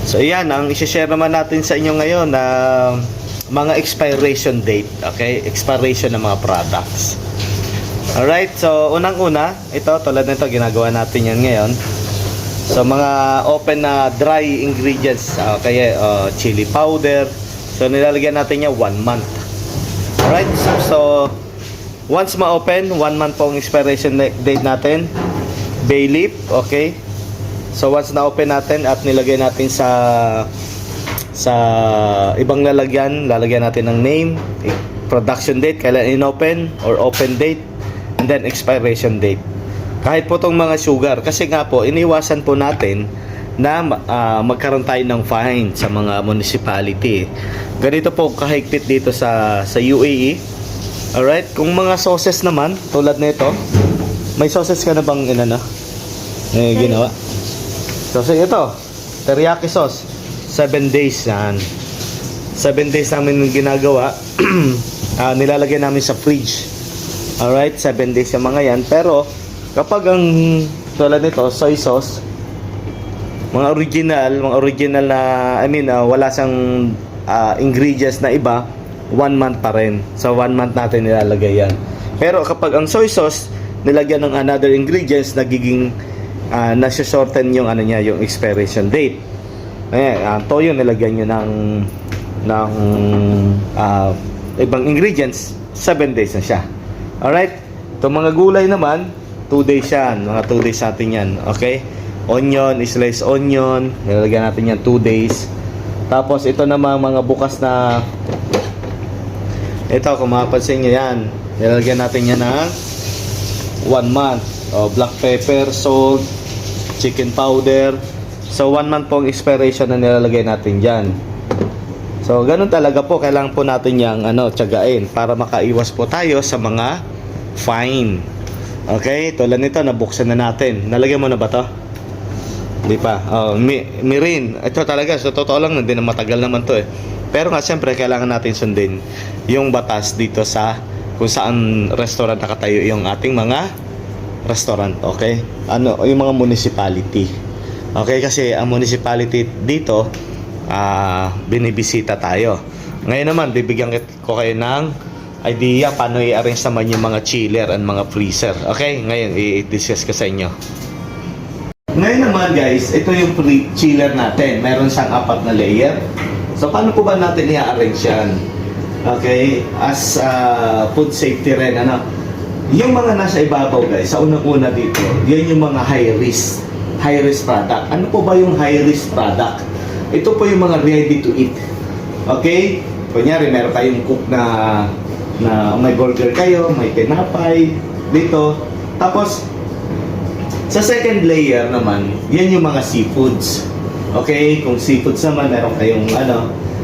So yan, ang i-share naman natin sa inyo ngayon na mga expiration date, okay? Expiration ng mga products. Alright, so unang-una, ito, tulad nito, ginagawa natin yan ngayon. So mga open na dry ingredients, okay, chili powder. So nilalagyan natin yan 1 month. Alright, so once ma-open, 1 month po ang expiration date natin. Bay leaf, okay? So once na-open natin at nilagay natin sa ibang lalagyan natin ng name, production date, kailan in-open or open date, and then expiration date. Kahit po itong mga sugar, kasi nga po iniwasan po natin na magkaroon tayo ng fine sa mga municipality. Ganito po kahigpit dito sa UAE. Alright, kung mga sauces naman tulad nito, may sauces ka na bang ginawa? So ito, teriyaki sauce, 7 days yan. 7 days namin ginagawa. Nilalagay namin sa fridge. Alright, 7 days yung mga yan. Pero kapag ang tulad nito, soy sauce, mga original na, wala sang ingredients na iba, 1 month pa rin. So 1 month natin nilalagay yan. Pero kapag ang soy sauce nilagyan ng another ingredients, nagiging nasa-shorten yung yung expiration date. Toyo nilagyan nyo ng ibang ingredients, 7 days na siya. Alright, itong mga gulay naman 2 days yan, mga 2 days natin yan. Okay, onion, slice onion, nilagyan natin yan 2 days. Tapos ito naman mga bukas na ito, kung mapapansin nyo yan, nilagyan natin yan ng 1 month. Black pepper, salt, chicken powder. So 1 month po ang expiration na nilalagay natin dyan. So ganun talaga po, kailangan po natin yang tiyagain para makaiwas po tayo sa mga fine. Okay, tulad nito, nabuksan na natin. Nalagyan mo na ba to? Hindi pa. Mirin, ito talaga, so totoo lang, hindi na matagal naman to eh. Pero nga siyempre kailangan natin sundin yung batas dito sa kung saan restaurant nakatayo yung ating mga restaurant, okay? Yung mga municipality. Okay, kasi ang municipality dito binibisita tayo. Ngayon naman bibigyan ko kayo ng idea paano i-arrange naman yung mga chiller and mga freezer. Okay, ngayon i-discuss ko sa inyo. Ngayon naman guys, ito yung chiller natin. Meron siyang 4 na layer. So paano po ba natin i-arrange yan? Okay, as food safety rin, yung mga nasa ibabaw guys, sa unang-una dito, yan yung mga high risk product. Ano po ba yung high risk product? Ito po yung mga ready to eat. Okay, kunyari meron kayong cook na may burger kayo, may tinapay dito. Tapos sa second layer naman, yan yung mga seafoods. Okay, kung seafoods naman, meron kayong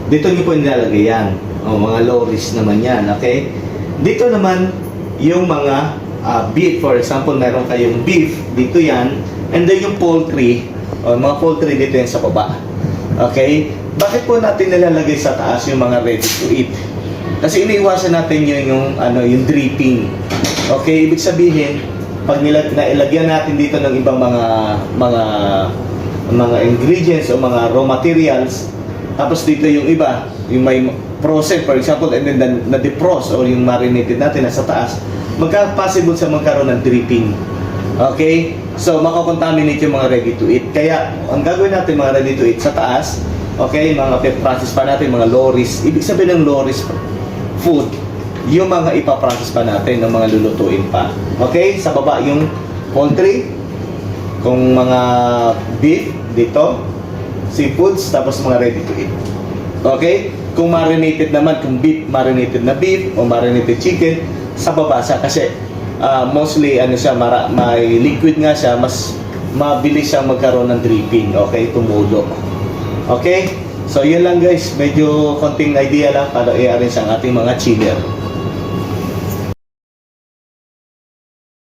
dito nyo po nilalagay yan. Mga low risk naman yan, okay? Dito naman, yung mga beef, for example, meron kayong beef, dito yan. And then yung poultry, mga poultry dito yan sa baba. Okay? Bakit po natin nilalagay sa taas yung mga ready to eat? Kasi iniiwasan natin yung dripping. Okay? Ibig sabihin, pag nailagyan natin dito ng ibang mga ingredients o mga raw materials, tapos dito yung iba, yung may process, for example, and then na-defrost o yung marinated natin nasa taas, possible sa magkaroon ng dripping. Okay? So, makakontaminate yung mga ready to eat. Kaya, ang gagawin natin mga ready to eat sa taas, okay, mga process pa natin, mga low risk. Ibig sabihin ng low risk food, yung mga ipaprocess pa natin, ng mga lulutuin pa. Okay? Sa baba yung poultry, kung mga beef, dito, seafoods, tapos mga ready to eat. Okay? Kung marinated naman, kung beef, marinated na beef o marinated chicken, sa baba siya kasi mostly may liquid nga siya, mas mabilis siyang magkaroon ng dripping, okay, tumulo. Okay? So yun lang guys, medyo konting idea lang para i-arrange ang ating mga chiller.